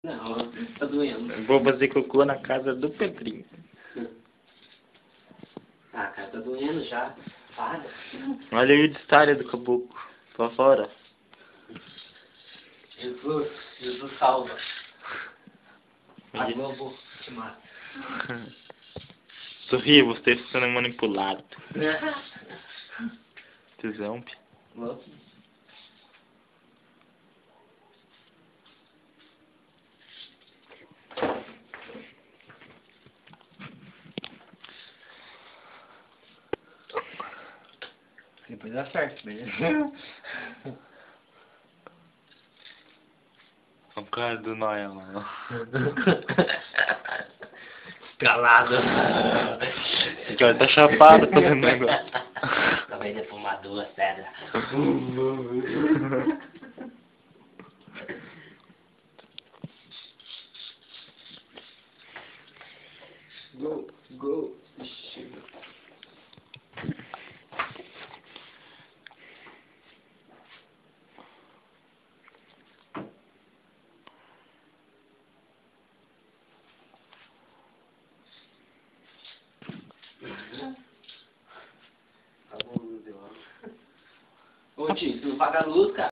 Não, tá doendo. Vou fazer cocô na casa do Pedrinho. Ah, cara, tá doendo já. Para. Olha aí o história do caboclo. Pra fora. Jesus salva. A Globo te mata. Sorri, você está sendo manipulado. Tesão, pi. Depois dá certo, beleza? O cara do Noia, mano. Calado. Esse cara tá chapado fazendo negócio. Acabei de fumar 2 pedras. Go. Chega. Tá bom, meu Deus. Ô, tio, você não paga a luz, cara?